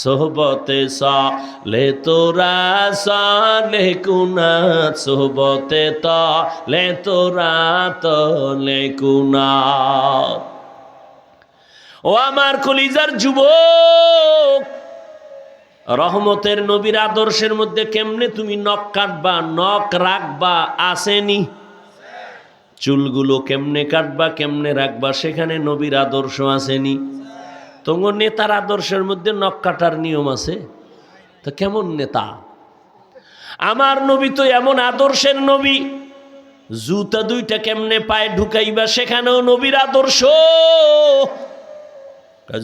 সোহবতে সালে তোরা সালে কুনা, সোহবতে তলে তোরা তলে কুনা। ও আমার কলিজার যুবক, রহমতের নবীর আদর্শের মধ্যে কেমনে তুমি নখ কাটবা, নখ রাখবা আসেনি? চুলগুলো কেমনে কাটবা, কেমনে রাখবা, সেখানে নবীর আদর্শ আসেনি? তোমার নেতার আদর্শের মধ্যে নখ কাটার নিয়ম আছে? তো কেমন নেতা? আমার নবী তো এমন আদর্শের নবী, জুতা দুইটা কেমনে পায়ে ঢুকাইবা সেখানেও নবীর আদর্শ।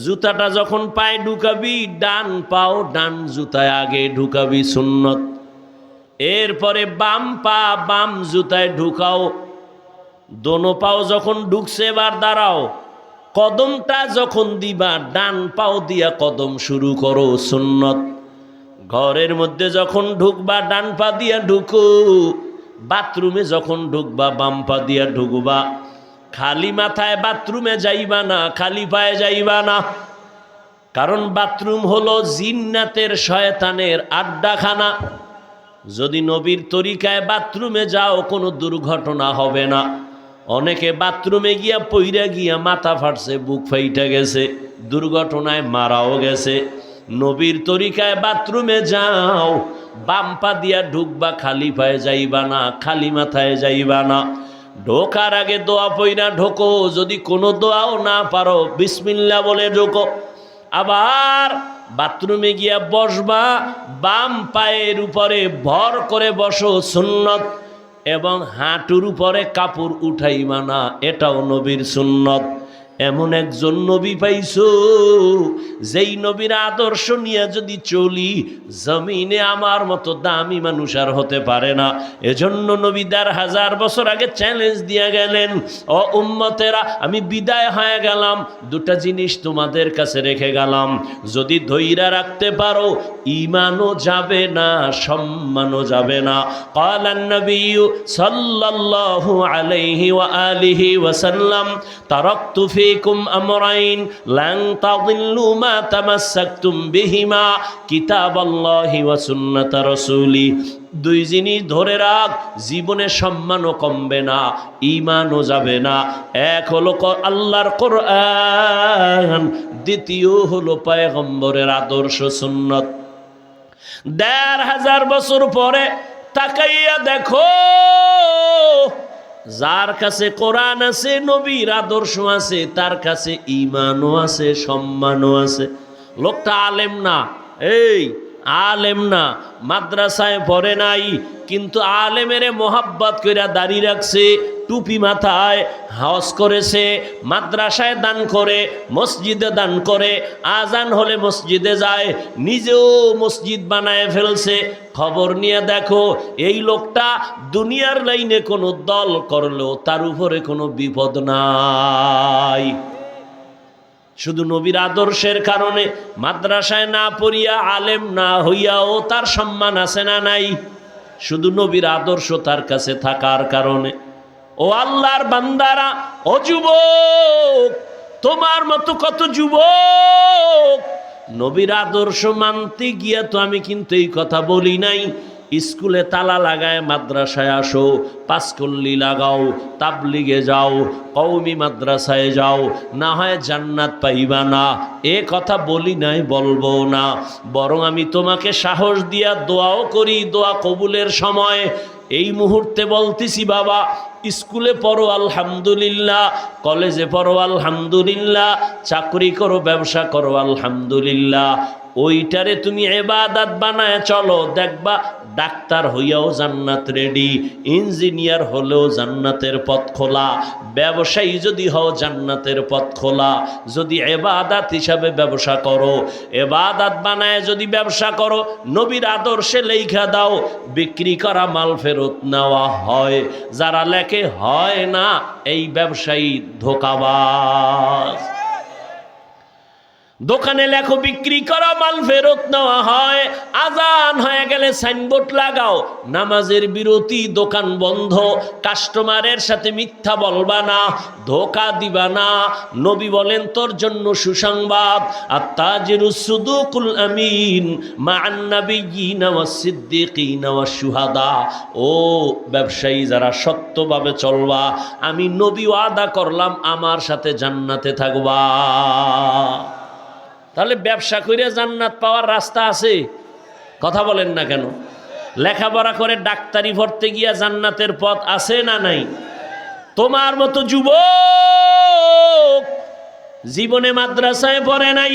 জুতাটা যখন পায়ে ঢুকাবি, ডান পাও ডান জুতায় আগে ঢুকাবি, সুন্নত। এরপরে বাম পা বাম জুতায় ঢুকাও। দোনো পাও যখন ঢুকছে এবার দাঁড়াও, কদমটা যখন দিবা ডান পাও দিয়া কদম শুরু করো, সুন্নত। ঘরের মধ্যে যখন ঢুকবা ডান পা দিয়া ঢুকো, বাথরুমে যখন ঢুকবা বাম পা দিয়া ঢুকবা। খালি মাথায় বাথরুমে যাইবা না, খালি পায়ে যাইবা না, কারণ বাথরুম হলো জিন্নাতের শয়তানের আড্ডাখানা। যদি নবীর তরিকায় বাথরুমে যাও কোনো দুর্ঘটনা হবে না। অনেকে বাথরুমে গিয়া পইরা গিয়া মাথা ফাটছে, বুক ফাইটা গেছে, দুর্ঘটনায় মারাও গেছে। নবীর তরিকায় বাথরুমে যাও, বাম পা দিয়া ঢুকবা, খালি পায়ে যাইবা না, খালি মাথায় যাইবা না। ঢোকার আগে দোয়া পইরা ঢোকো, যদি কোনো দোয়াও না পারো বিসমিল্লাহ বলে ঢোকো। আবার বাথরুমে গিয়া বসবা, বাম পায়ের উপরে ভর করে বসো, সুন্নত। এবং হাঁটুর উপরে কাপড় উঠাইবা না, এটাও নবীর সুন্নত। এমন একজন নবী পাইছো, যেই নবীর আদর্শ নিয়ে যদি চলি, জমিনে আমার মতো দামি মানুষ আর হতে পারে না। এজন্য নবী ১৫০০ বছর আগে চ্যালেঞ্জ দিয়ে গেলেন, ও উম্মতেরা আমি বিদায় হয়ে গেলাম, দুটা জিনিস তোমাদের কাছে রেখে গেলাম, যদি ধৈর্য রাখতে পারো ঈমানও যাবে না, সম্মানও যাবে না। ক্বালান নবী সাল্লাল্লাহু আলাইহি ওয়া আলিহি ওয়া সাল্লাম, তারাকতু ফীকুম আমরাইন লান তাযিল্লু মা তামাসসাকতুম বিহিমা, কিতাবাল্লাহি ওয়া সুন্নাত রাসূলি। দুই জিনিস ধরে রাখ, জীবনে সম্মানও কমবে না, ঈমানও যাবে না। এক হলো আল্লাহর কোরআন, দ্বিতীয় হলো পয়গম্বরের আদর্শ সুন্নত। ১৫০০ বছর পরে তাকাইয়া দেখো, যার কাছে কোরআন আছে, নবীর আদর্শ আছে, তার কাছে ঈমানও আছে, সম্মানও আছে। লোকটা আলেম না, এই আলেম না, মাদ্রাসায় পড়ে নাই, কিন্তু আলেমের মোহাব্বত কইরা দাড়ি রাখছে, টুপি মাথায়, হজ করেছে, মাদ্রাসায় দান করে, মসজিদে দান করে, আজান হলে মসজিদে যায়, নিজেও মসজিদ বানায় ফেলছে। খবর নিয়ে দেখো, এই লোকটা দুনিয়ার লাইনে কোনো দল করলেও তার উপরে কোনো বিপদ নাই। শুধু নবীর আদর্শের কারণে মাদ্রাসায় না পড়িয়া, আলেম না হইয়াও তার সম্মান আছে না নাই? শুধু নবীর আদর্শ তার কাছে থাকার কারণে। ও আল্লাহর বান্দারা, ও যুবক, তোমার মতো কত যুবক নবীর আদর্শ মানতে গিয়া, তো আমি কিন্তু এই কথা বলি নাই স্কুলে তালা লাগায় মাদ্রাসায় আসো, পাঁচকল্লি লাগাও, তাবলিগে যাও, কওমি মাদ্রাসায় যাও, না হয় জান্নাত পাইবা না, এ কথা বলি নাই, বলবো না। বরং আমি তোমাকে সাহস দিয়া দোয়াও করি, দোয়া কবুলের সময় এই মুহূর্তে বলতেছি, বাবা স্কুলে পড়ো আলহামদুলিল্লাহ, কলেজে পড়ো আলহামদুলিল্লাহ, চাকরি করো, ব্যবসা করো আলহামদুলিল্লাহ, ওইটারে তুমি ইবাদত বানায় চলো, দেখবা ডাক্তার হইয়াও জান্নাত রেডি, ইঞ্জিনিয়ার হলেও জান্নাতের পথ খোলা, ব্যবসায়ী যদি হও জান্নাতের পথ খোলা। যদি ইবাদত হিসাবে ব্যবসা করো, ইবাদত বানায় যদি ব্যবসা করো, নবীর আদর্শে লেখা দাও, বিক্রি করা মাল ফেরত নেওয়া হয়। যারা লেখে হয় না, এই ব্যবসায়ী ধোঁকাবাজ। দোকানে লেখো বিক্রি করা মাল ফেরত নেওয়া হয়, আজান হয়ে গেলে সাইনবোর্ড লাগাও নামাজের বিরতি, দোকান বন্ধ। কাস্টমারের সাথে মিথ্যা বলবা না, ধোকা দিবা না। নবী বলেন তোর জন্য সুসংবাদ, আত্তাজিরুস সুদুকুল আমিন মা'আন নাবিয়্যিনা ওয়াস সিদ্দিকিনা ওয়াস শুহাদা। ও ব্যবসায়ী যারা সত্যভাবে চলবা, আমি নবী ওয়াদা করলাম আমার সাথে জান্নাতে থাকবা। তাহলে ব্যবসা করে জান্নাত পাওয়ার রাস্তা আছে? কথা বলেন না কেন? লেখাপড়া করে ডাক্তারি পড়তে গিয়া জান্নাতের পথ আছে না নাই? তোমার মতো যুবক জীবনে মাদ্রাসায় পড়ে নাই,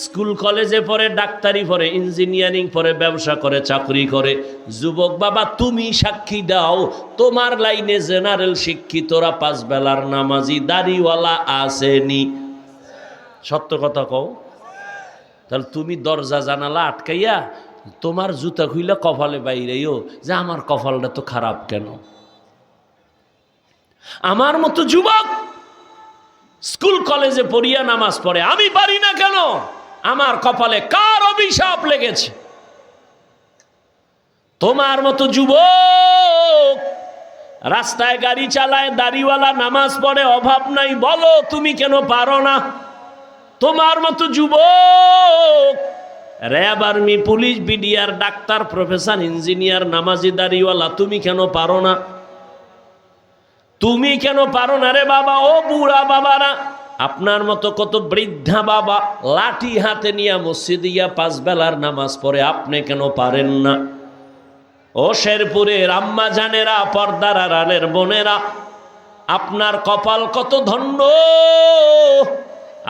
স্কুল কলেজে পড়ে, ডাক্তারি পড়ে, ইঞ্জিনিয়ারিং পড়ে, ব্যবসা করে, চাকরি করে। যুবক বাবা তুমি সাক্ষী দাও, তোমার লাইনে জেনারেল শিক্ষিতরা পাঁচ বেলার নামাজি দাড়িওয়ালা আসেনি? সত্য কথা কও। তাহলে তুমি দরজা জানালা আটকাইয়া তোমার জুতা খুইলা কপালে বাইরেও যে আমার কপালটা তো খারাপ কেন? আমার মতো যুবক স্কুল কলেজে পড়িয়া নামাজ পড়ে, আমি পারি না কেন? আমার কপালে কার অভিশাপ লেগেছে? তোমার মতো যুবক রাস্তায় গাড়ি চালায়, দাড়িওয়ালা নামাজ পড়ে, অভাব নাই, বলো তুমি কেন পারো না? তোমার মতো যুবক RAB, army, police, BDR, doctor, professor, engineer, নামাজি, দাড়িওয়ালা, তুমি কেন পারো না? তুমি কেন পারো না রে বাবা? ও বুড়া বাবারা, আপনার মতো কত বৃদ্ধা বাবা লাঠি হাতে নিয়ে মসজিদে গিয়া পাঁচ বেলার নামাজ পড়ে, আপনি কেন পারেন না? ও শেরপুরের আম্মা জানেরা, পর্দার আড়ালের বোনেরা, আপনার কপাল কত ধন্য।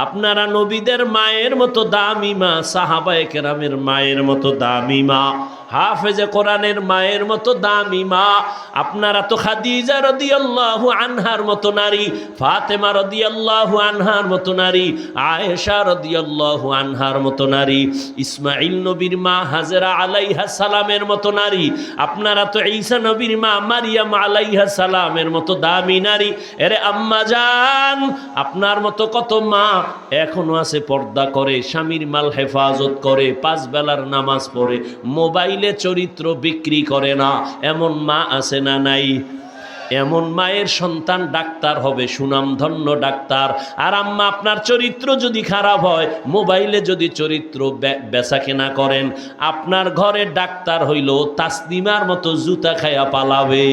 আপনারা নবীদের মায়ের মতো দামি মা, সাহাবায়ে কেরামের মায়ের মতো দামি মা, হাফেজে কোরআনের মায়ের মতো দামি মা। আপনারা তো খাদিজা রাদিয়াল্লাহু আনহার মতো নারী, ফাতেমা রাদিয়াল্লাহু আনহার মতো নারী, আয়েশা রাদিয়াল্লাহু আনহার মতো নারী, ইসমাইল নবীর মা হাজেরা আলাইহা সালামের মতো নারী। আপনারা তো ঈসা নবীর মা মারিয়াম আলাইহা সালামের মতো দামি নারী। এরে আম্মা জান, আপনার মতো কত মা এখনো আছে পর্দা করে, স্বামীর মাল হেফাজত করে, পাঁচ বেলার নামাজ পড়ে, মোবাইলে চরিত্র বিক্রি করে না। এমন মা আছে না নাই? এমন মায়ের সন্তান ডাক্তার হবে, সুনামধন্য ডাক্তার। আর আম্মা আপনার চরিত্র যদি খারাপ হয়, মোবাইলে যদি চরিত্র বেচা কেনা করেন, আপনার ঘরে ডাক্তার হইল তাসলিমার মতো জুতা খায়া পালাবে।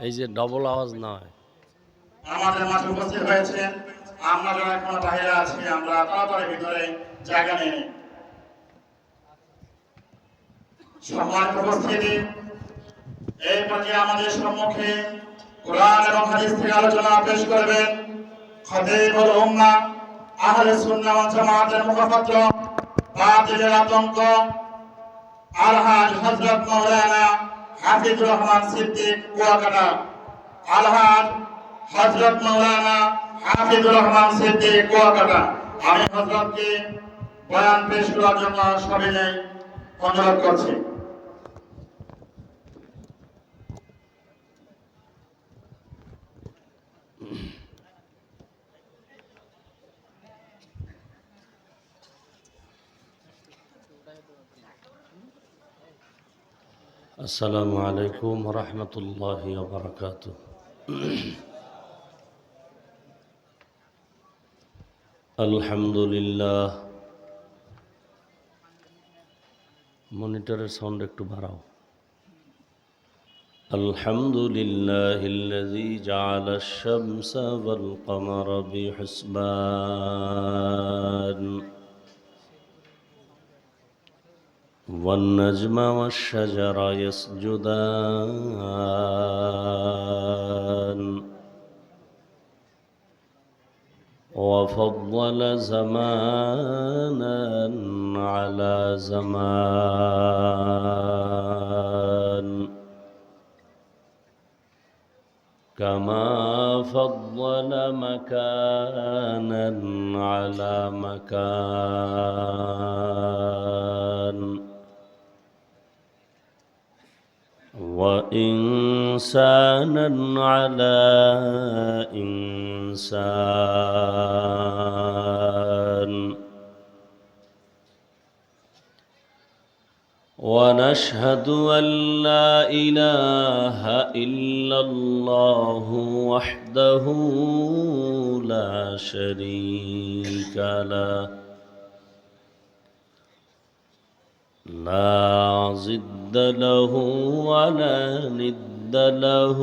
এই যে ডবল আওয়াজ না হয়। আমাদের মাঝে উপস্থিত হয়েছে, আমরা যারা এখন বাইরে আছি, আমরা তাড়াতাড়ি ভিতরে জায়গা নিয়ে নিই। সম্মানিত উপস্থিতি, এই পর্যায়ে আমাদের সম্মুখে কোরআন এবং হাদিস থেকে আলোচনা পেশ করবেন খতিবুল উম্মাহ, আহলে সুন্নাহ ওয়াল জামাতের মুখপাত্র, বাতিলের আতঙ্ক, আলহাজ হযরত মাওলানা হাফিজুর রহমান সিদ্দিক কুয়াকাটা। আলহাজ হযরত মাওলানা হাফিজুর রহমান সিদ্দিক কুয়াকাটা। আমি হযরতকে বয়ান পেশ করার জন্য সবিনয় অনুরোধ করছি। আসসালামু আলাইকুম ওয়া রাহমাতুল্লাহি ওয়া বারাকাতুহু। আলহামদুলিল্লাহ। মনিটরের সাউন্ড একটু বাড়াও। আলহামদুলিল্লাহিল্লাযী জাআলা আশ-শামসা ওয়াল কমারা বিহিসবান والنجم والشجر يسجدان وفضل زمانا على زمان كما فضل مكانا على مكان وإنسانا على إنسان. ونشهد أن لا إله إلا الله وحده لا شريك له لا ضد له ولا ند له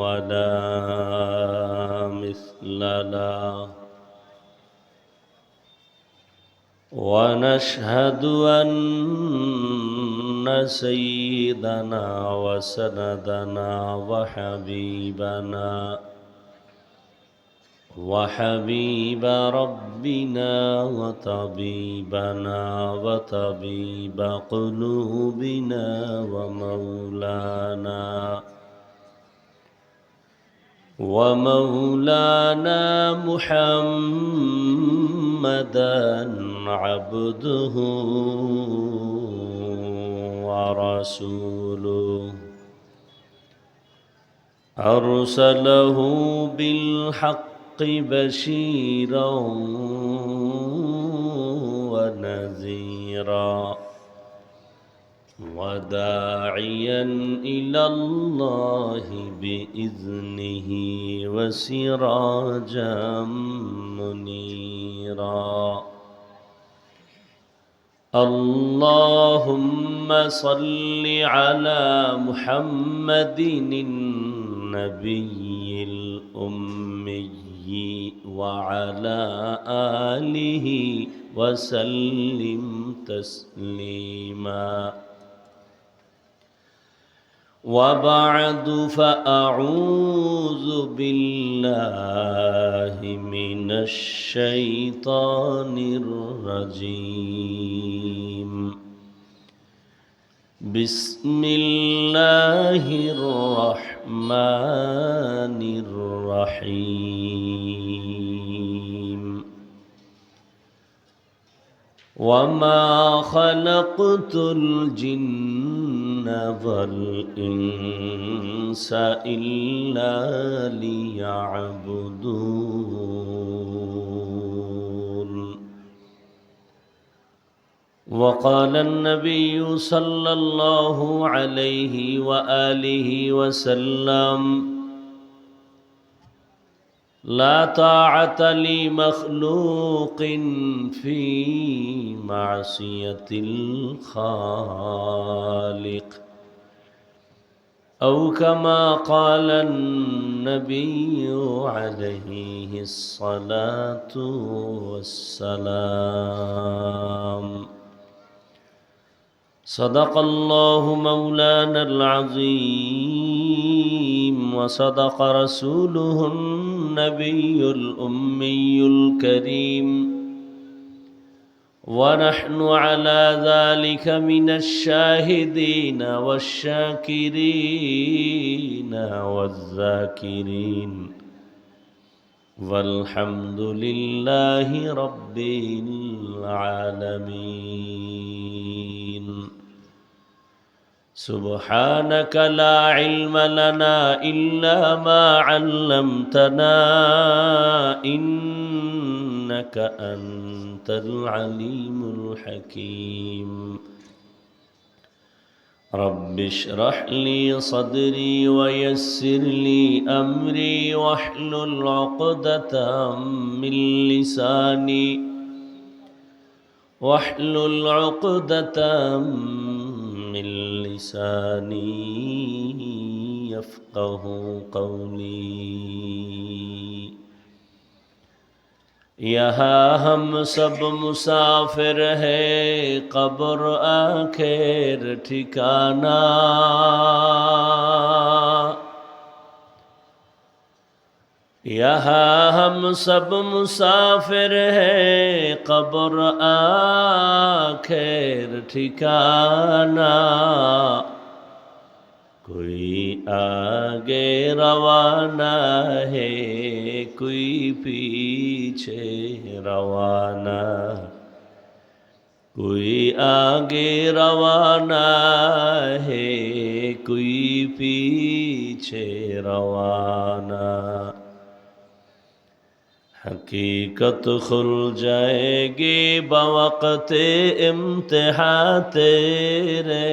ولا مثل له. ونشهد أن سيدنا وسندنا وحبيب ربنا وطبيب قلوبنا ومولانا محمدا عبده ورسوله أرسله بالحق بشيرا ونذيرا وداعيا إلى الله بإذنه وسراجا منيرا. اللهم صل على محمد النبي الأمي وعلى آله وسلم تسليما. وبعد فأعوذ بالله من الشيطان الرجيم. بسم الله الرحمن الرحيم. وما خلقت الجن والإنس إلا ليعبدون. وقال النبي صلى الله عليه وآله وسلم: لا طاعة لمخلوق في معصية الخالق، أو كما قال النبي عليه الصلاة والسلام. صدق الله مولانا العظيم وصدق رسوله النبي الأمي الكريم، ونحن على ذلك من الشاهدين والشاكرين والذاكرين، والحمد لله رب العالمين. سبحانك لا علم لنا إلا ما علمتنا إنك أنت العليم الحكيم. رب اشرح لي صدري ويسر لي أمري واحلل عقدة من لساني يفقه قولي. यहाँ हम सब मुसाफिर हैं, कब्र आखिर ठिकाना। यहाँ हम सब मुसाफिर हैं, कब्र आखिर ठिकाना। कोई आगे रवाना है, कोई पीछे रवाना। कोई आगे रवाना है, कोई पीछे रवाना। हकीकत खुल जाएगी बवक़्ते इम्तिहान तेरे,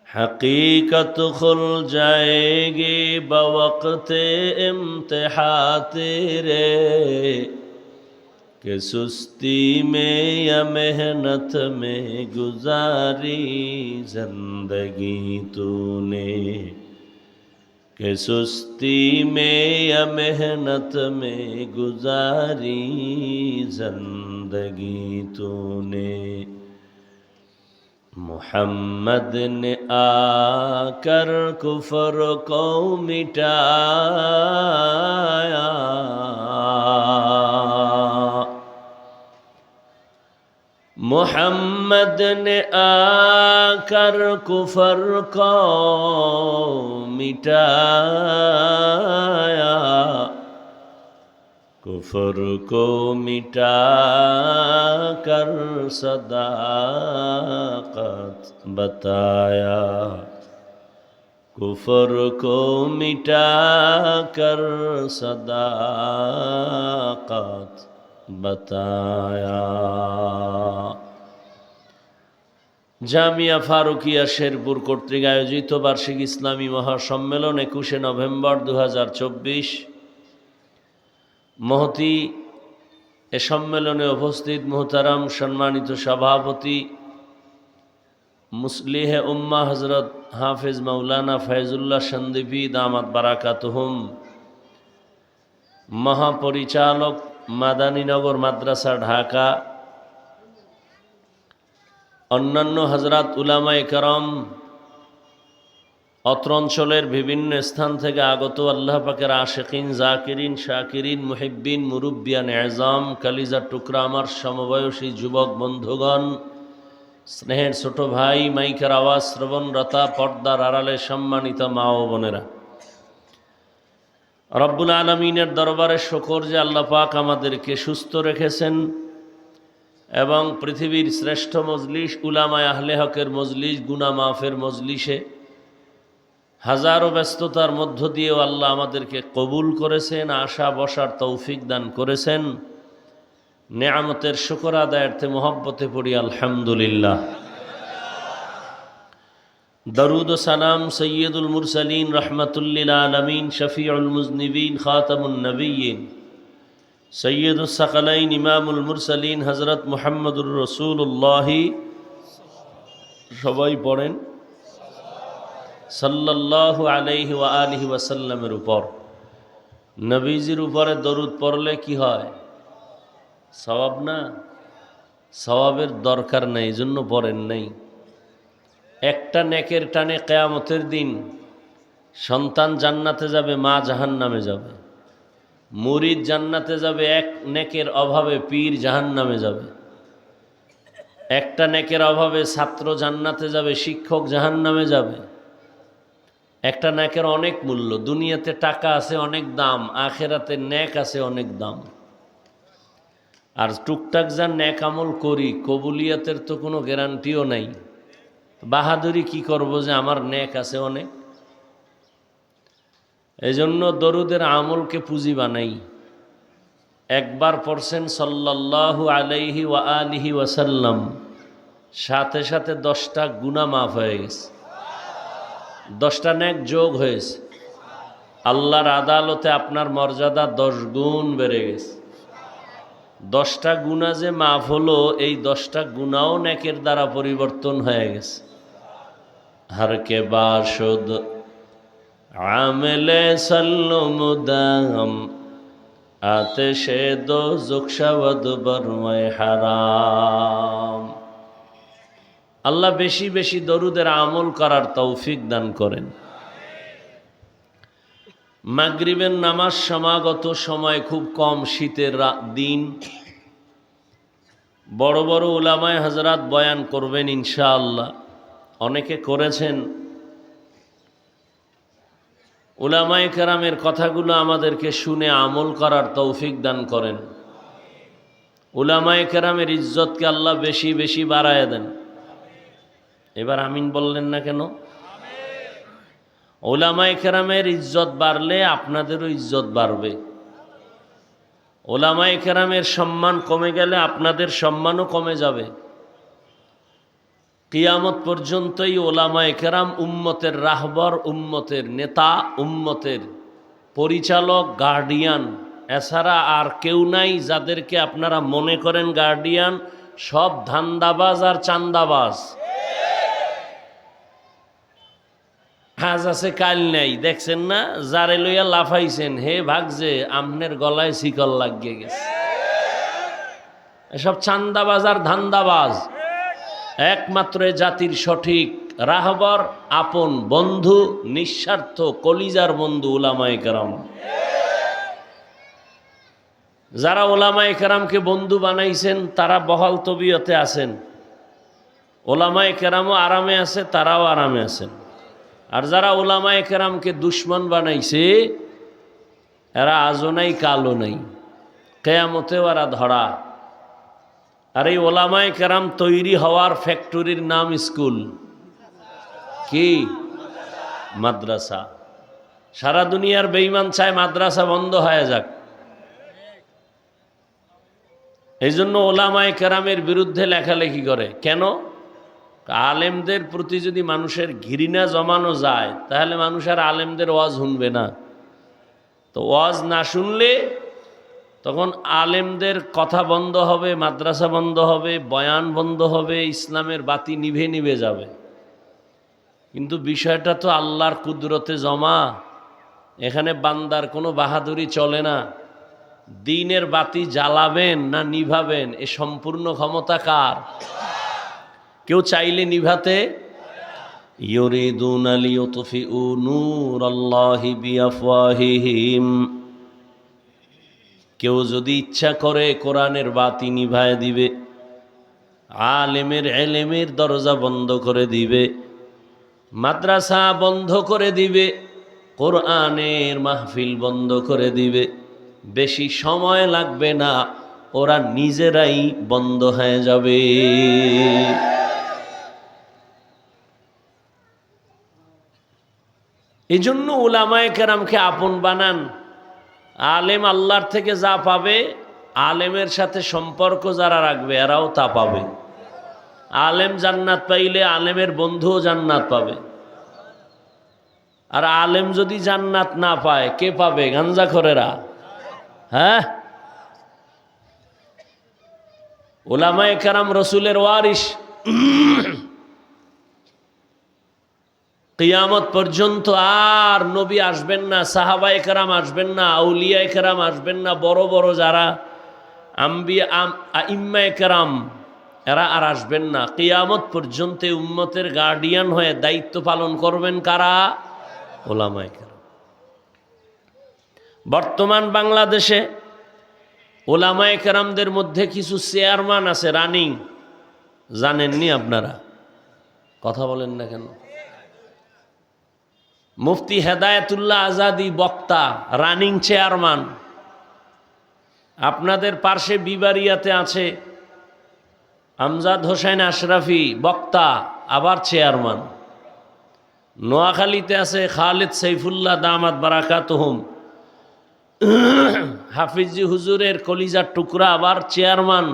हकीकत खुल जाएगी बवक़्ते इम्तिहान तेरे, कि सुस्ती में या मेहनत में गुजारी जिंदगी तूने, कि सुस्ती में या मेहनत में गुजारी जिंदगी तूने। मोहम्मद ने आकर कुफर को मिटाया, मोहम्मद ने आकर कुफर को मिटाया, कुफर को मिटा कर सदाकत बताया, कुफर को मिटा कर सदाकत बताया। জামিয়া ফারুকিয়া শেরপুর কর্তৃক আয়োজিত বার্ষিক ইসলামী মহাসম্মেলন 21শে নভেম্বর 2024। মহতি এ সম্মেলনে উপস্থিত মুহতারাম সম্মানিত সভাপতি মুসলিহ উম্মাহ হযরত হাফেজ মাওলানা ফয়জুল্লাহ সন্দীপী দামাত বারাকাতুহুম, মহাপরিচালক মাদানীনগর মাদ্রাসা ঢাকা, অন্যান্য হযরত উলামায়ে কেরাম, অত্র অঞ্চলের বিভিন্ন স্থান থেকে আগত আল্লাহ পাকের আশিকিন, জাকিরিন, শাকিরিন, মুহিব্বিন, মুরব্বিয়ান এজাম, কালিজার টুকরা আমার সমবয়সী যুবক বন্ধুগণ, স্নেহের ছোট ভাই, মাইকের আওয়াজ শ্রবণরতা, পর্দার আড়ালে সম্মানিত মা ও বোনেরা, রব্বুল আলামিনের দরবারে শুকর যে আল্লাহ পাক আমাদেরকে সুস্থ রেখেছেন এবং পৃথিবীর শ্রেষ্ঠ মজলিস উলামায়ে আহলে হকের মজলিস, গুনাহ মাফের মজলিসে হাজারো ব্যস্ততার মধ্য দিয়েও আল্লাহ আমাদেরকে কবুল করেছেন, আশা বসার তৌফিক দান করেছেন। নেয়ামতের শুকর আদায়ার্থে মহব্বতে পড়ি আলহামদুলিল্লাহ। দরুদ ও সালাম সৈয়দুল মুরসালিন রহমাতুল্লিল আলামিন, শফিউল মুজনিবিন, খাতামুন নবিয়্যিন, সৈয়দুস সাকালাইন, ইমামুল মুরসালিন হযরত মুহাম্মদুর রাসূলুল্লাহ, সবাই পড়েন সাল্লাল্লাহু আলাইহি ওয়া আলিহি ওয়াসাল্লামের উপর। নবীজির উপরে দরুদ পড়লে কি হয়? সওয়াব না? সওয়াবের দরকার নেই, এই জন্য পড়েন নাই। একটা নেকের টানে কিয়ামতের দিন সন্তান জান্নাতে যাবে, মা জাহান্নামে যাবে। মুরিদ জান্নাতে যাবে, এক নেকের অভাবে পীর জাহান্নামে যাবে। একটা নেকের অভাবে ছাত্র জান্নাতে যাবে, শিক্ষক জাহান্নামে যাবে। একটা নেকের অনেক মূল্য। দুনিয়াতে টাকা আছে, অনেক দাম। আখেরাতে নেক আছে, অনেক দাম। আর টুকটাক যা নেক আমল করি, কবুলিয়াতের তো কোনো গ্যারান্টিও নাই। বাহাদুরি কি করব যে আমার নেক আছে অনেক? এই জন্য দরুদের আমলকে পুঁজি বানাই। একবার পড়ছেন সাল্লাল্লাহু আলাইহি ওয়া আলিহি ওয়াসাল্লাম, সাথে সাথে 10টা গুনাহ মাফ হয়ে গেছে, 10টা নেক যোগ হয়েছে। আল্লাহর আদালতে আপনার মর্যাদা 10 গুণ বেড়ে গেছে। 10টা গুনাহ যে মাফ হলো, এই 10টা গুনাহও নেকের দ্বারা পরিবর্তন হয়ে গেছে। হর কে বাশুদ আমলে সাল্লুমুদাম, আতেশে দোজখ শাওদ বরমায়ে হারাম। আল্লাহ বেশি বেশি দরুদের আমল করার তৌফিক দান করেন। মাগরিবের নামাজ সমাগত সময় খুব কম, শীতের দিন। বড় বড় উলামায়ে হযরত বয়ান করবেন ইনশাআল্লাহ, অনেকে করেছেন। উলামায়ে কেরামের কথাগুলো আমাদেরকে শুনে আমল করার তৌফিক দান করেন। উলামায়ে কেরামের ইজ্জতকে আল্লাহ বেশি বেশি বাড়ায় দেন। এবার আমিন বললেন না কেন? উলামায়ে কেরামের ইজ্জত বাড়লে আপনাদেরও ইজ্জত বাড়বে। উলামায়ে কেরামের সম্মান কমে গেলে আপনাদের সম্মানও কমে যাবে। কিয়ামত পর্যন্তই উলামায়ে কেরাম উম্মতের রাহবর, উম্মতের নেতা, উম্মতের পরিচালক, গার্ডিয়ান। এছাড়া আর কেউ নাই যাদেরকে আপনারা মনে করেন গার্ডিয়ান। সব ধান্দাবাজ আর চান্দাবাজ। আজ আছে কাল নাই, দেখছেন না? যারে লইয়া লাফাইছেন হে ভাগছে আমনের গলায় শিকল লাগিয়ে গেছে। এসব চান্দাবাজ আর ধান্দাবাজ। একমাত্র জাতির সঠিক রাহবর, আপন বন্ধু, নিঃস্বার্থ কলিজার বন্ধু উলামায়ে কেরাম। যারা উলামায়ে কেরামকে বন্ধু বানাইছেন তারা বহাল তবিয়তে আছেন। উলামায়ে কেরামও আরামে আছে, তারাও আরামে আছেন। আর যারা উলামায়ে কেরামকে দুশ্মন বানাইছে এরা আজও নাই কালও নাই, কিয়ামতেও এরা ধরা। আর এই উলামায়ে কেরাম তৈরি হওয়ার ফ্যাক্টরির নাম স্কুল। কি? মাদ্রাসা। সারা দুনিয়ার বেঈমান চায় মাদ্রাসা বন্ধ হয়ে যাক। এই জন্য উলামায়ে কেরামের বিরুদ্ধে লেখালেখি করে। কেন? আলেমদের প্রতি যদি মানুষের ঘৃণা জমানো যায় তাহলে মানুষ আর আলেমদের ওয়াজ শুনবে না। তো ওয়াজ না শুনলে তখন আলেমদের কথা বন্ধ হবে, মাদ্রাসা বন্ধ হবে, বয়ান বন্ধ হবে, ইসলামের বাতি নিভে নিভে যাবে। কিন্তু বিষয়টা তো আল্লাহর কুদরতে জমা। এখানে বান্দার কোনো বাহাদুরি চলে না। দ্বীনের বাতি জ্বালাবেন না নিভাবেন এ সম্পূর্ণ ক্ষমতা কার? কেউ চাইলে নিভাতে ইউরিদুনা লিইউতফিউ নূরাল্লাহি বিআফওয়াহিহিম। কেউ যদি ইচ্ছা করে কোরআনের বাতি নিভায় দিবে, আলেমের এলেমের দরজা বন্ধ করে দিবে, মাদ্রাসা বন্ধ করে দিবে, কোরআনের মাহফিল বন্ধ করে দিবে। বেশি সময় লাগবে না, ওরা নিজেরাই বন্ধ হয়ে যাবে। এই জন্য উলামায়ে কেরামকে আপন বানান। আলেম আল্লাহর থেকে যা পাবে, আলেমের সাথে সম্পর্ক যারা রাখবে এরাও তা পাবে। আলেম জান্নাত পাইলে আলেমের বন্ধুও জান্নাত পাবে। আর আলেম যদি জান্নাত না পায় কে পাবে? গাঞ্জাখোরেরা। হ্যাঁ, উলামায়ে কেরাম রসুলের ওয়ারিস। কিয়ামত পর্যন্ত আর নবী আসবেন না, সাহাবায়ে কেরাম আসবেন না, আউলিয়ায়ে কেরাম আসবেন না। বড় বড় যারা আম্বিয়া আইম্মায়ে কেরাম এরা আর আসবেন না। কিয়ামত পর্যন্ত উম্মতের গার্ডিয়ান হয়ে দায়িত্ব পালন করবেন কারা? উলামায়ে কেরাম। বর্তমান বাংলাদেশে উলামায়ে কেরামদের মধ্যে কিছু চেয়ারম্যান আছে রানিং, জানেননি আপনারা? কথা বলেন না কেন? মুফতি হেদায়েতুল্লাহ আজাদি বক্তা, রানিং চেয়ারম্যান। আপনাদের পার্শ্বে বিবারিয়াতে আছে আমজাদ হোসেন আশরাফি, বক্তা, আবার চেয়ারম্যান। নোয়াখালীতে আছে খালেদ সাইফুল্লাহ দামাত বারাকাতুহুম, হাফিজি হুজুরের কলিজার টুকরা, আবার চেয়ারম্যান।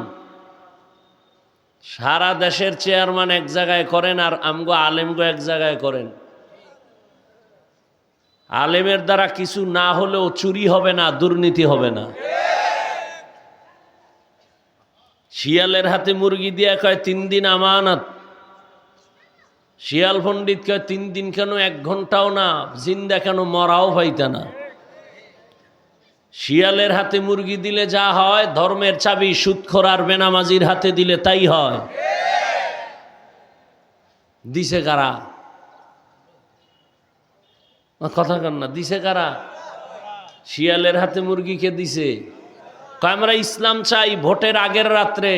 সারা দেশের চেয়ারম্যান এক জায়গায় করেন আর আমগো আলেমগো এক জায়গায় করেন। আলেমের দ্বারা কিছু না হলেও চুরি হবে না, দুর্নীতি হবে না। শিয়ালের হাতে মুরগি দিয়া কয় 3 দিন আমানত। শিয়াল পণ্ডিত কয় 3 দিন কেন, 1 ঘন্টাও না, জিন্দা কেন, মরাও পাইতা না। শিয়ালের হাতে মুরগি দিলে যা হয়, ধর্মের চাবি সুদখোর আর বেনামাজির হাতে দিলে তাই হয়। দিছে কারা? কথা কন না, দিছে কারা? শিয়ালের হাতে মুরগিকে দিছে। আমরা ইসলাম চাই, ভোটের আগের রাত্রে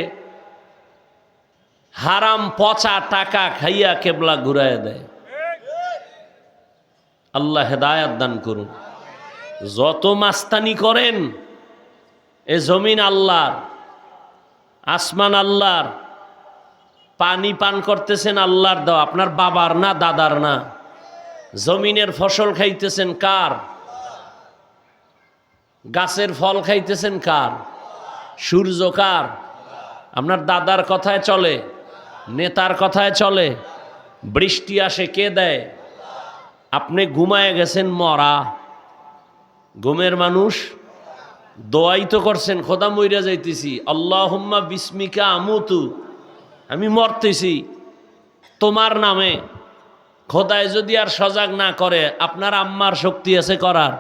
হারাম পচা টাকা খাইয়া কেবলা ঘুরায় দেয়। আল্লাহ হেদায়াত দান করুন। যত মাস্তানি করেন এ জমিন আল্লাহর, আসমান আল্লাহর, পানি পান করতেছেন আল্লাহর দেওয়া, আপনার বাবার না দাদার না। জমিনের ফসল খাইতেছেন কার? গাছের ফল খাইতেছেন কার? সূর্য কার? আপনার দাদার কথায় চলে? নেতার কথায় চলে? বৃষ্টি আসে কে দেয়? আপনি ঘুমায় গেছেন মরা, ঘুমের মানুষ। দোয়াই তো করছেন, খোদা মইরা যাইতেছি, আল্লাহুম্মা বিসমিকা আমুতু, আমি মরতেছি তোমার নামে। খোদায় যদি আর সজাগ না করে, আপনার আম্মার শক্তি আছে করার?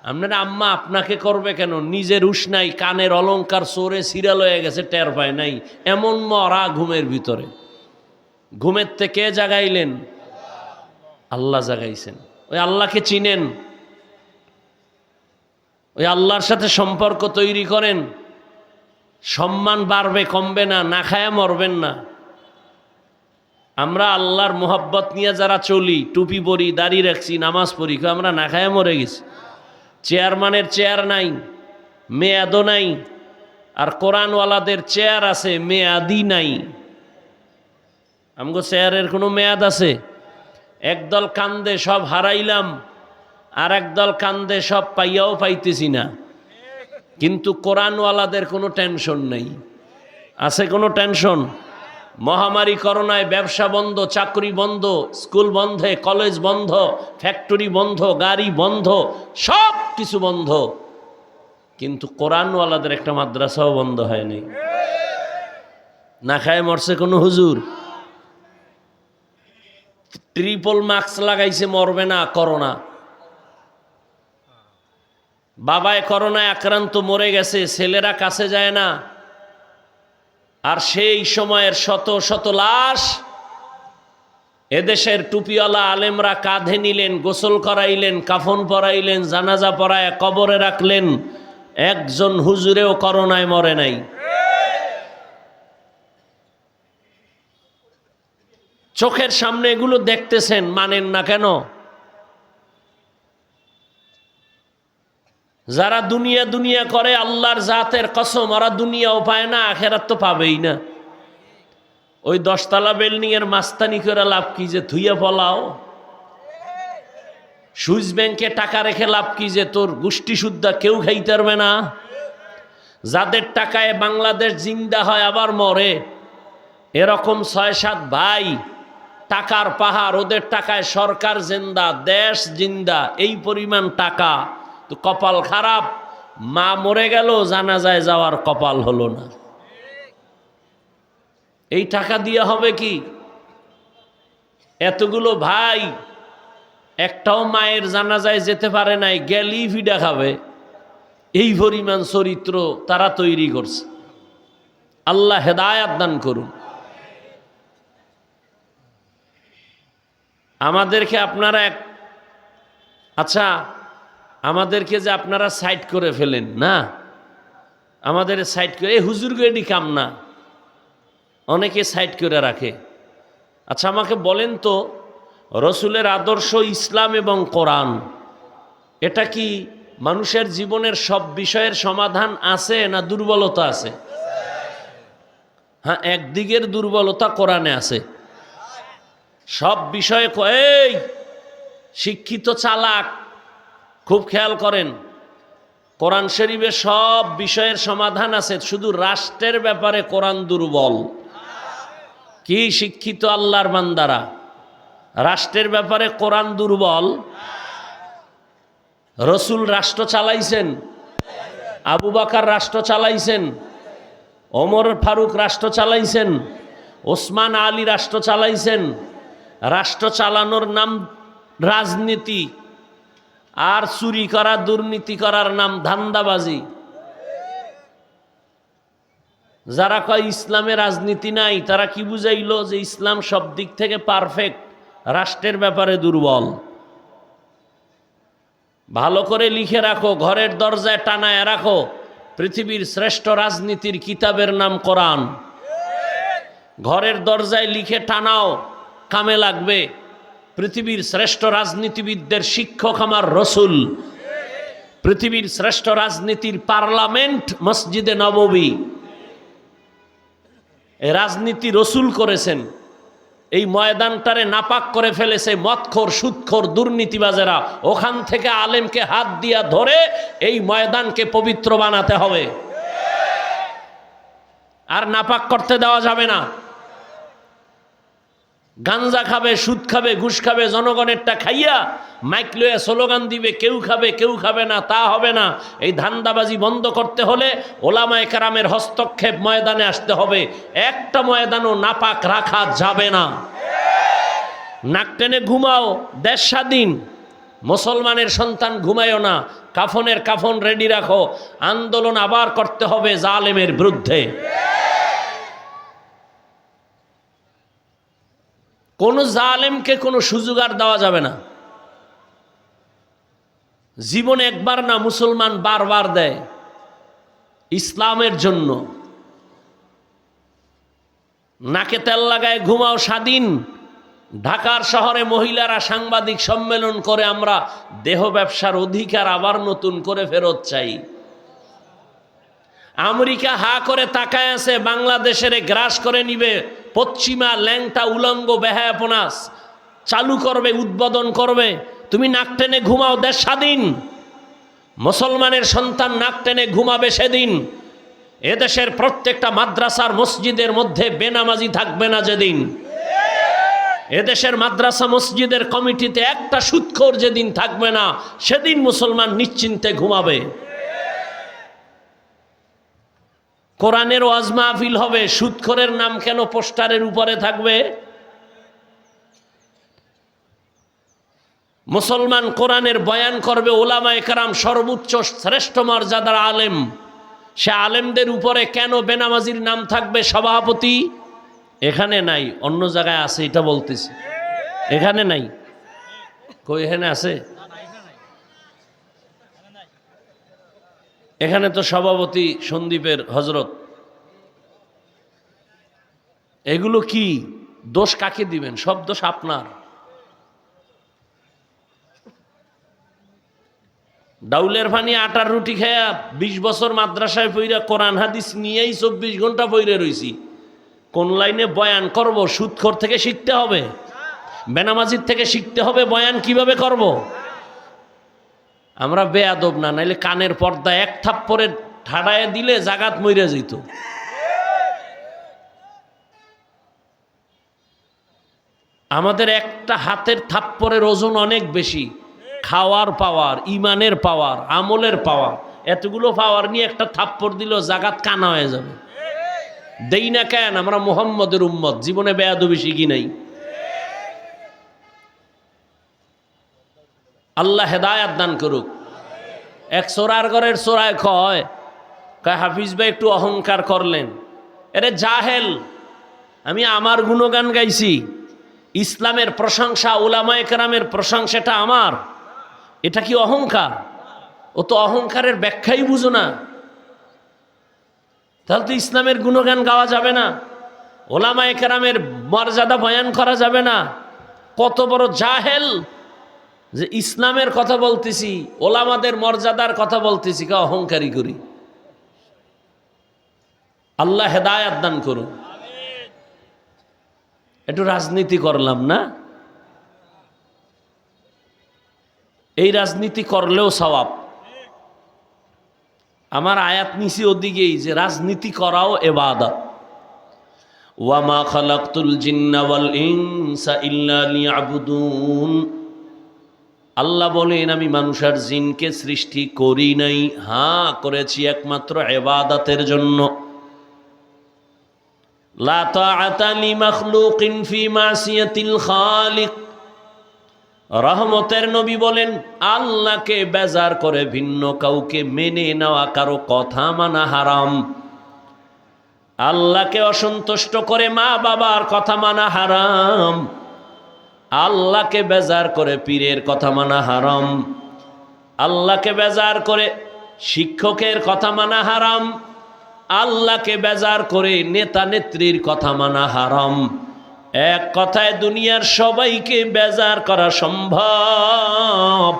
আপনার আম্মা আপনাকে করবে কেন? নিজের উস নাই, কানের অলংকার চোরে সিরিয়াল হয়ে গেছে, টের পায় নাই, এমন মরা ঘুমের ভিতরে। ঘুমের থেকে জাগাইলেন? আল্লাহ জাগাইছেন। ওই আল্লাহকে চিনেন? ওই আল্লাহর সাথে সম্পর্ক তৈরি করেন, সম্মান বাড়বে কমবে না, না খায়া মরবেন না। আমরা আল্লাহর মোহাব্বত নিয়ে যারা চলি, টুপি পরি, দাড়ি রাখছি, নামাজ পড়ি, আমরা না খায়া মরে গেছি। চেয়ারম্যানের চেয়ার নাই, মেয়াদও নাই, আর কোরআনওয়ালাদের চেয়ার আছে, মেয়াদি নাই। আমগো চেয়ারের কোনো মেয়াদ আছে? একদল কান্দে সব হারাইলাম, আর একদল কান্দে সব পাইয়াও পাইতেছি না। কিন্তু কোরআনওয়ালাদের কোনো টেনশন নেই। আছে কোনো টেনশন? মহামারী করোনায় ব্যবসা বন্ধ, চাকরি বন্ধ, স্কুল বন্ধে, কলেজ বন্ধ, ফ্যাক্টরি বন্ধ, গাড়ি বন্ধ, সব কিছু বন্ধ, কিন্তু কোরআনওয়ালাদের একটা মাদ্রাসাও বন্ধ হয়নি। না খায় মরছে কোনো হুজুর? ট্রিপল মাস্ক লাগাইছে, মরবে না করোনা। বাবায় করোনায় আক্রান্ত, মরে গেছে, ছেলেরা কাছে যায় না। আর সেই সময়ের শত শত লাশ এদেশের টুপিওয়ালা আলেমরা কাঁধে নিলেন, গোসল করাইলেন, কাফন পরাইলেন, জানাজা পরায় কবরে রাখলেন। একজন হুজুরেও করোনায় মরে নাই। চোখের সামনে এগুলো দেখতেছেন, মানেন না কেন? যারা দুনিয়া দুনিয়া করে, আল্লাহর জাতের কসম, ওরা দুনিয়াও পায় না, আখেরাত তো পাবেই না। ওই 10 তলা বিল্ডিং এর মাস্তানি করে লাভ কি যে ধুইয়া ফলাও? সুইস ব্যাংকে টাকা রেখে লাভ কি যে তোর গোষ্ঠী শুদ্ধা কেউ খাইতে পারবে না? যাদের টাকায় বাংলাদেশ জিন্দা হয় আবার মরে, এরকম 6-7 ভাই, টাকার পাহাড়, ওদের টাকায় সরকার জিন্দা, দেশ জিন্দা, এই পরিমাণ টাকা। তো কপাল খারাপ, মা মরে গেল, জানাজায় যাওয়ার কপাল হলো না। এই টাকা দিয়ে হবে কি? এতগুলো ভাই একটাও মায়ের জানাজায় যেতে পারে নাই, গেলি ফিডা খাবে। এই পরিমাণ চরিত্র তারা তৈরি করছে। আল্লাহ হেদায়াত দান করুন। আমাদেরকে আপনারা আচ্ছা, আমাদেরকে যে আপনারা সাইড করে ফেলেন না, আমাদের সাইড করে, এই হুজুরকে এটি কাম না, অনেকে সাইড করে রাখে। আচ্ছা আমাকে বলেন তো, রসুলের আদর্শ, ইসলাম এবং কোরআন, এটা কি মানুষের জীবনের সব বিষয়ের সমাধান আছে না দুর্বলতা আছে? হ্যাঁ, একদিকের দুর্বলতা কোরআনে আছে। সব বিষয়ে এই শিক্ষিত চালাক, খুব খেয়াল করেন, কোরআন শরীফে সব বিষয়ের সমাধান আছে, শুধু রাষ্ট্রের ব্যাপারে কোরআন দুর্বল। কি শিক্ষিত আল্লাহর বান্দারা, রাষ্ট্রের ব্যাপারে কোরআন দুর্বল। রসুল রাষ্ট্র চালাইছেন, আবু বকর রাষ্ট্র চালাইছেন, ওমর ফারুক রাষ্ট্র চালাইছেন, ওসমান আলী রাষ্ট্র চালাইছেন। রাষ্ট্র চালানোর নাম রাজনীতি, আর চুরি করা, দুর্নীতি করার নাম ধান্দাবাজি। যারা কয় ইসলামে রাজনীতি নাই, তারা কি বুঝাইল? যে ইসলাম সব দিক থেকে পারফেক্ট, রাষ্ট্রের ব্যাপারে দুর্বল। ভালো করে লিখে রাখো, ঘরের দরজায় টানায় রাখো, পৃথিবীর শ্রেষ্ঠ রাজনীতির কিতাবের নাম কোরআন। ঘরের দরজায় লিখে টানাও, কামে লাগবে। পৃথিবীর শ্রেষ্ঠ রাজনীতিবিদদের শিক্ষক আমার রসুল। পৃথিবীর শ্রেষ্ঠ রাজনীতির পার্লামেন্ট মসজিদে নববী। এই রাজনীতি রসুল করেছেন, এই ময়দানটারে নাপাক করে ফেলেছে মদখোর, সুদখোর, দুর্নীতিবাজেরা। ওখান থেকে আলেমকে হাত দিয়া ধরে এই ময়দানকে পবিত্র বানাতে হবে, আর নাপাক করতে দেওয়া যাবে না। গাঞ্জা খাবে, সুদ খাবে, ঘুষ খাবে, জনগণেরটা খাইয়া মাইক লইয়া স্লোগান দিবে, কেউ খাবে কেউ খাবে না, তা হবে না। এই ধান্দাবাজি বন্ধ করতে হলে ওলামায়ে কেরামের হস্তক্ষেপ ময়দানে আসতে হবে। একটা ময়দানও নাপাক রাখা যাবে না। নাক টেনে ঘুমাও, দেশ স্বাধীন। মুসলমানের সন্তান ঘুমায়ও না, কাফনের কাফন রেডি রাখো। আন্দোলন আবার করতে হবে জালেমের বিরুদ্ধে। কোন জালেমকে কোনো সুযোগ আর দেওয়া যাবে না। জীবনে একবার না, মুসলমান বারবার দেয় ইসলামের জন্য। নাকে তেল লাগায় ঘুমাও, স্বাধীন। ঢাকার শহরে মহিলারা সাংবাদিক সম্মেলন করে আমরা দেহ ব্যবসার অধিকার আবার নতুন করে ফেরত চাই। আমেরিকা হা করে তাকায় আছে, বাংলাদেশের গ্রাস করে নিবে। পশ্চিমা ল্যাংটা উলঙ্গ বেহায়াপনাস চালু করবে, উদ্বোধন করবে। তুমি নাক টেনে ঘুমাও, দেশ স্বাধীন। মুসলমানের সন্তান নাক টেনে ঘুমাবে সেদিন এদেশের প্রত্যেকটা মাদ্রাসার মসজিদের মধ্যে বেনামাজি থাকবে না যেদিন। এদেশের মাদ্রাসা মসজিদের কমিটিতে একটা সুদখোর যেদিন থাকবে না, সেদিন মুসলমান নিশ্চিন্তে ঘুমাবে। কোরআনের ওয়াজ মাহফিল হবে, সুদখোরের নাম কেন পোস্টারের উপরে থাকবে? মুসলমান কোরআনের বয়ান করবে, ওলামায়ে কেরাম সর্বোচ্চ শ্রেষ্ঠ মর্যাদার আলেম, সে আলেমদের উপরে কেন বেনামাজির নাম থাকবে সভাপতি? এখানে নাই, অন্য জায়গায় আছে, এটা বলতেছি। এখানে নাই, কই এখানে আছে? এখানে তো সভাপতি সন্দীপের হজরত। এগুলো কি দোষ কাকে দিবেন? সব দোষ আপনার। ডাউলের পানি আটার রুটি খায়া 20 বছর মাদ্রাসায় পইরা কোরআন হাদিস নিয়েই 24 ঘন্টা পইরে রইছি। কোন লাইনে বয়ান করব? সুদখোর থেকে শিখতে হবে, বেনামাজির থেকে শিখতে হবে বয়ান কিভাবে করব। আমরা বেয়াদব না, নাইলে কানের পর্দা এক থাপ্পড়ে ঠাড়ায় দিলে জাগাত মইরা যেত। আমাদের একটা হাতের থাপ্পড়ের ওজন অনেক বেশি। খাওয়ার পাওয়ার, ইমানের পাওয়ার, আমলের পাওয়ার, এতগুলো পাওয়ার নিয়ে একটা থাপ্পড় দিল জাগাত কানা হয়ে যাবে। দেই না কেন? আমরা মুহাম্মদের উম্মত, জীবনে বেয়াদবি শিখি নাই। আল্লাহ হেদায়াত দান করুক। এক চোরার ঘরের চোরায় কয় হাফিজ ভাই একটু অহংকার করলেন। এরে জাহেল, আমি আমার গুণগান গাইছি, ইসলামের প্রশংসা, উলামায়ে কেরামের প্রশংসাটা আমার। এটা কি অহংকার? ও তো অহংকারের ব্যাখ্যাই বুঝো না। তাহলে তো ইসলামের গুণগান গাওয়া যাবে না, ওলামায়ে কেরামের মর্যাদা বয়ান করা যাবে না। কত বড় জাহেল যে ইসলামের কথা বলতেছি, ওলামাদের মর্যাদার কথা বলতেছি, কে অহংকারী করি। আল্লাহ হেদায়াত দান করুন। একটু রাজনীতি করলাম না, এই রাজনীতি করলেও সওয়াব। আমার আয়াত নিছি ওদিকেই যে রাজনীতি করাও ইবাদত। ওয়ামা খালাকতুল জিন্না ওয়াল ইনসা ইল্লা লিয়াবুদুন। আল্লাহ বলেন, আমি মানুষ আর জিনকে সৃষ্টি করি নাই, হ্যাঁ করেছি একমাত্র ইবাদতের জন্য। লা তাআতা লিমাখলুকিন ফি মাসিয়াতিল খালিক। রহমতের নবী বলেন, আল্লাহকে বেজার করে ভিন্ন কাউকে মেনে নেওয়া, কারো কথা মানা হারাম। আল্লাহকে অসন্তুষ্ট করে মা বাবার কথা মানা হারাম। আল্লাহকে বেজার করে পীরের কথা মানা হারাম। আল্লাহকে বেজার করে শিক্ষকের কথা মানা হারাম। আল্লাহকে বেজার করে নেতা নেত্রীর কথা মানা হারাম। এক কথায় দুনিয়ার সবাইকে বেজার করা সম্ভব,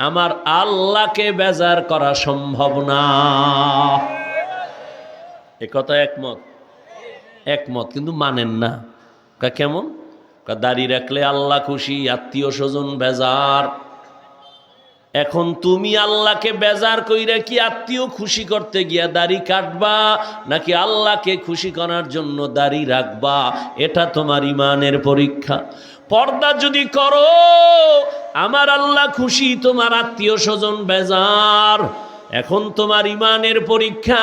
আমার আল্লাহকে বেজার করা সম্ভব না। এ কথা একমত? একমত, কিন্তু মানেন না। কেমন? দাড়ি রাখলে আল্লাহ খুশি, আত্মীয় স্বজন বেজার। এখন তুমি আল্লাহকে বেজার কইরা কি আত্মীয় খুশি করতে গিয়া দাড়ি কাটবা, নাকি আল্লাহকে খুশি করার জন্য দাড়ি রাখবা? এটা তোমার ইমানের পরীক্ষা। পর্দা যদি করো, আমার আল্লাহ খুশি, তোমার আত্মীয় স্বজন বেজার। এখন তোমার ইমানের পরীক্ষা,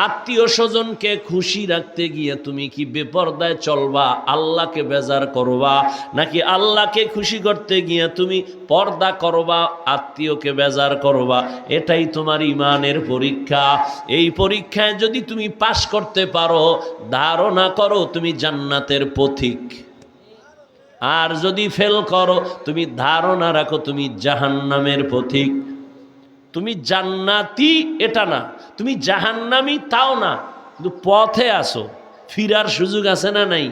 আত্মীয় স্বজনকে খুশি রাখতে গিয়ে তুমি কি বেপরদায় চলবা, আল্লাহকে বেজার করবা, নাকি আল্লাহকে খুশি করতে গিয়ে তুমি পর্দা করবা, আত্মীয়কে বেজার করবা? এটাই তোমার ইমানের পরীক্ষা। এই পরীক্ষায় যদি তুমি পাশ করতে পারো, ধারণা করো তুমি জান্নাতের পথিক। আর যদি ফেল করো, তুমি ধারণা রাখো তুমি জাহান্নামের পথিক। তুমি জান্নাতি এটা না, তুমি জাহান্নামী তাও না, কিন্তু পথে আসো, ফিরার সুযোগ আছে না নাই?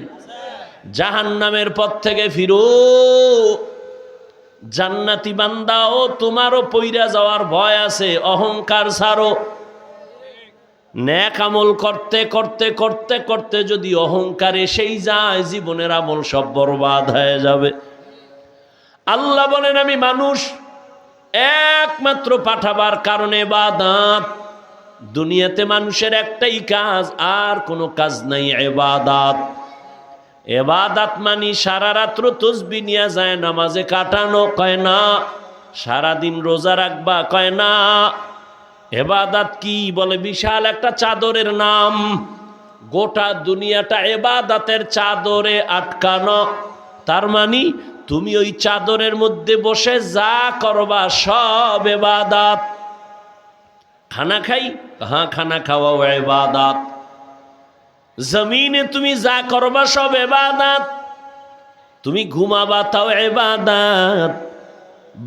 জাহান্নামের পথ থেকে ফিরো। জান্নাতি বান্দাও তোমারও পইরা যাওয়ার ভয় আছে, অহংকার ছাড়ো। নেক আমল করতে করতে করতে করতে যদি অহংকার এসেই যায়, জীবনের আমল সব বরবাদ হয়ে যাবে। আল্লাহ বলেন, আমি মানুষ একমাত্র পাঠাবার কারণে ইবাদত। দুনিয়াতে মানুষের একটাই কাজ, আর কোনো কাজ নাই, ইবাদত। ইবাদত মানি সারা রাত্র তসবিহ নিয়ে যায় নামাজে কাটানো, কয় না। সারাদিন রোজা রাখবা, কয় না। ইবাদত কি? বলে বিশাল একটা চাদরের নাম, গোটা দুনিয়াটা ইবাদতের চাদরে আটকানো। তার মানে তুমি ওই চাদরের মধ্যে বসে যা করবা সব ইবাদত। খানা খাই, হ্যাঁ খানা খাওয়াও ইবাদত। জমিনে তুমি যা করবা সব ইবাদত। তুমি ঘুমাবা তাও ইবাদত,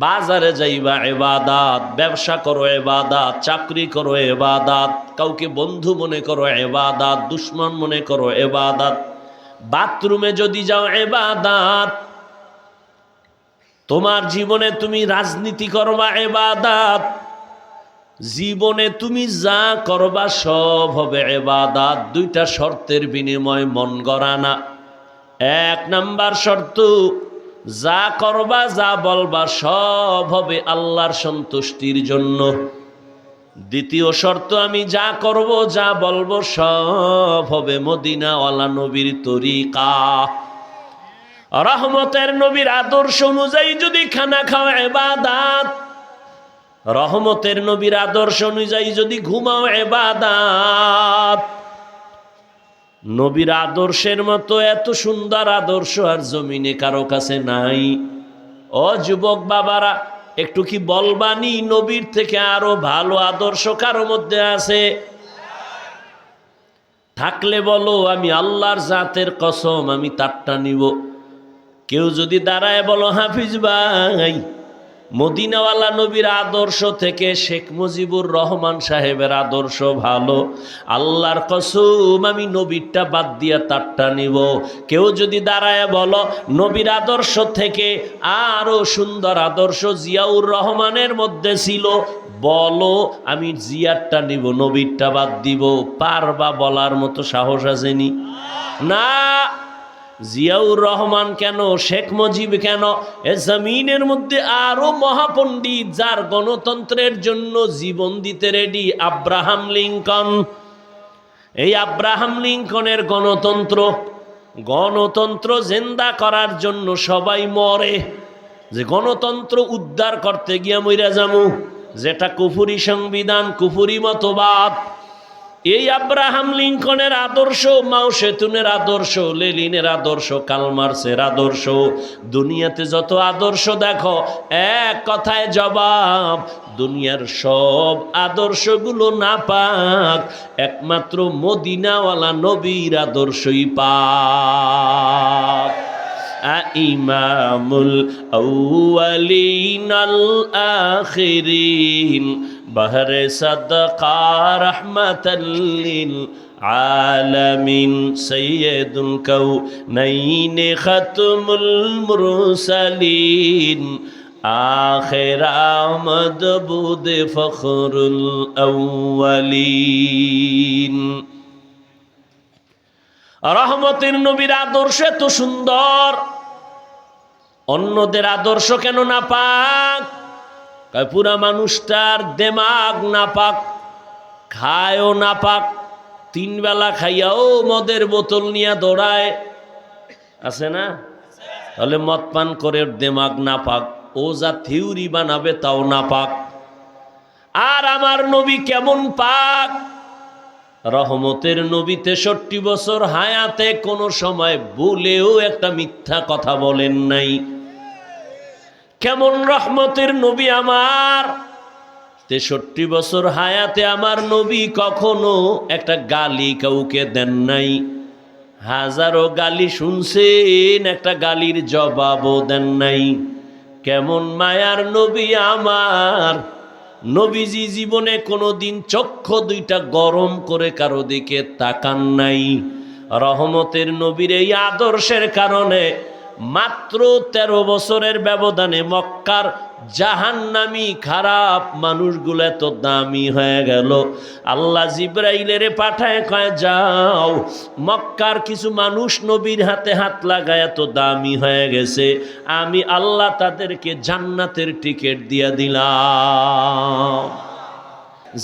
বাজারে যাইবা ইবাদত, ব্যবসা করো ইবাদত, চাকরি করো ইবাদত, কাউকে বন্ধু মনে করো ইবাদত, দুশ্মন মনে করো ইবাদত, বাথরুমে যদি যাও ইবাদত, তোমার জীবনে তুমি রাজনীতি করবা ইবাদত, জীবনে তুমি যা করবা সব হবে ইবাদত। দুইটা শর্তের বিনিময়ে মন গড়া না। এক নাম্বার শর্ত, যা করবা যা বলবা সব হবে আল্লাহর সন্তুষ্টির জন্য। দ্বিতীয় শর্ত, আমি যা করব যা বলবো সব হবে মদিনাওয়ালা নবীর তরিকা, রহমতের নবীর আদর্শ অনুযায়ী যদি খানা খাও ইবাদত, রহমতের নবীর আদর্শ অনুযায়ী যদি ঘুমাও ইবাদত। নবীর আদর্শের মতো এত সুন্দর আদর্শ আর জমিনে কারো কাছে নাই। ও যুবক বাবারা, একটু কি বলবানি নবীর থেকে আরো ভালো আদর্শ কারো মধ্যে আছে? থাকলে বলো, আমি আল্লাহর জাতের কসম আমি তারটা নিব। কেউ যদি দাঁড়ায় বলো, হাফিজ ভাই মদিনাওয়ালা নবীর আদর্শ থেকে শেখ মুজিবুর রহমান সাহেবের আদর্শ ভালো, আল্লাহর কসম আমি নবীরটা বাদ দিয়া তারটা নিব। কেউ যদি দাঁড়ায় বলো, নবীর আদর্শ থেকে আরো সুন্দর আদর্শ জিয়াউর রহমানের মধ্যে ছিল, বলো আমি জিয়ারটা নিব, নবীরটা বাদ দিব। পারবা বলার মতো সাহস আসেনি? না। জিয়াউর রহমান কেন, শেখ মুজিব কেন, এ জমিনের মধ্যে আরো মহাপণ্ডিত যার গণতন্ত্রের জন্য জীবন দিতে রেডি, আব্রাহাম লিঙ্কন। এই আব্রাহাম লিঙ্কনের গণতন্ত্র জিন্দা করার জন্য সবাই মরে, যে গণতন্ত্র উদ্ধার করতে গিয়া মইরা যামু, যেটা কুফুরি সংবিধান, কুফুরি মতবাদ। এই আব্রাহাম লিঙ্কনের আদর্শ, মাও সেতুনের আদর্শ, লেনিনের আদর্শ, কার্ল মার্ক্সের আদর্শ, দুনিয়াতে যত আদর্শ দেখো এক কথায় জবাব, দুনিয়ার সব আদর্শগুলো নাপাক, একমাত্র মদিনাওয়ালা নবীর আদর্শই পাক। ইমামুল আউয়ালিন আল আখিরিন বহরে সাদকা রহমাতাল লিল আলামিন সাইয়্যিদুল কাউনাইন খাতমুল মুরসালিন আখির আমদ বুদ ফখরুল আউয়ালিন। রহমতের নবীর আদর্শ এত সুন্দর, অন্যদের আদর্শ কেন না পাক? পুরা মানুষটার দেমাগ না পাক, খায়ও না পাক, 3 বেলা খাইয়াও মদের বোতল নিয়ে দৌড়ায়, আছে না? তাহলে মদ পান করে দেমাগ না পাক, ও যা থিওরি বানাবে তাও না পাক। আর আমার নবী কেমন পাক? রহমতের নবী 63 বছর হায়াতে কোনো সময় ভুলেও একটা মিথ্যা কথা বলেন নাই। কেমন রহমতের নবী আমার! 63 বছর হায়াতে আমার নবী কখনো একটা গালি কাউকে দেন নাই। হাজারো গালি শুনছেন, একটা গালির জবাবও দেন নাই। কেমন মায়ার নবী আমার! নবীজি জীবনে কোনোদিন চক্ষু 2টা গরম করে কারো দিকে তাকান নাই। রহমতের নবীর এই আদর্শের কারণে মাত্র 13 বছরের ব্যবধানে মক্কার জাহান্নামী খারাপ মানুষগুলো এত দামি হয়ে গেল। আল্লাহ জিব্রাইলের পাঠায় কয়, যাও মক্কার কিছু মানুষ নবীর হাতে হাত লাগায় এত দামি হয়ে গেছে, আমি আল্লাহ তাদেরকে জান্নাতের টিকিট দিয়ে দিলাম।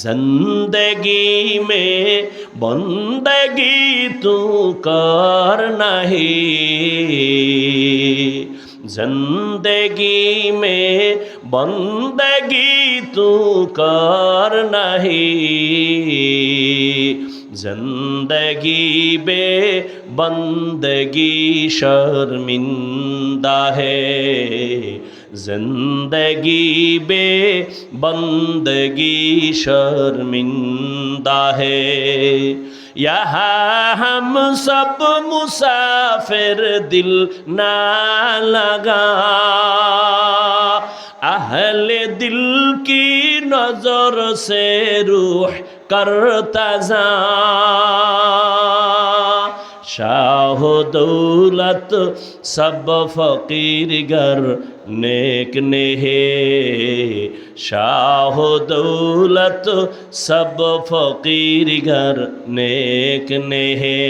जिंदगी में बंदगी तू कर नहीं, जिंदगी में बंदगी तू कर नहीं, जिंदगी बे बंदगी शर्मिंदा है, जिंदगी बे बंदगी शर्मिंदा है। यहाँ हम सब मुसाफिर दिल ना लगा, अहले दिल की नजर से रूह करता जा, शाह दौलत सब फकीर गर नेक ने है, शाह दौलत सब फकीर घर नेक ने है,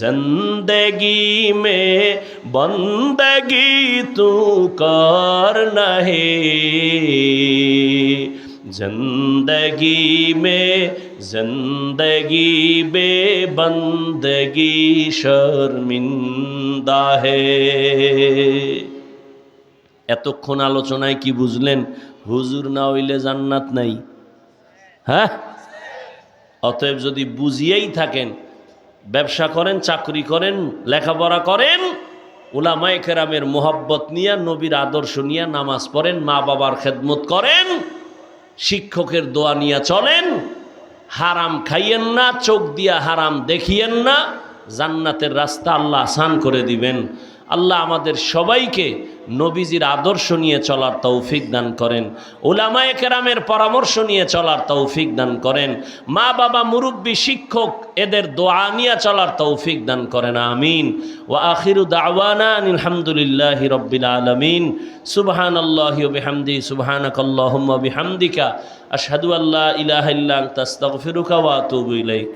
जिंदगी में बंदगी तू कर नहीं, जिंदगी में जिंदगी बे बंदगी शर्मिंदा है। এতক্ষণ আলোচনায় কি বুঝলেন? হুজুর না হইলে জান্নাত নাই। হ্যাঁ, অতএব যদি বুঝিয়েই থাকেন, ব্যবসা করেন, চাকরি করেন, লেখাপড়া করেন, উলামায়ে কেরামের মোহাব্বত নিয়ে, নবীর আদর্শ নিয়ে নামাজ পড়েন, মা বাবার খেদমত করেন, শিক্ষকের দোয়া নিয়ে চলেন, হারাম খাইয়েন না, চোখ দিয়া হারাম দেখিয়েন না, জান্নাতের রাস্তা আল্লাহ আসান করে দিবেন। আল্লাহ আমাদের সবাইকে নবীজির আদর্শ নিয়ে চলার তৌফিক দান করেন, উলামায়ে কেরামের পরামর্শ নিয়ে চলার তৌফিক দান করেন, মা বাবা মুরব্বী শিক্ষক এদের দোয়া নিয়ে চলার তৌফিক দান করেন। আমিন। ওয়া আখিরু দাওয়ানা আলহামদুলিল্লাহি রাব্বিল আলামিন। সুবহানাল্লাহি ওয়া বিহামদিহি, সুবহানাকাল্লাহুম্মা ওয়া বিহামদিকা, আশহাদু আল্লা ইলাহা ইল্লা আনতা আস্তাগফিরুকা ওয়া আতুবু ইলাইক।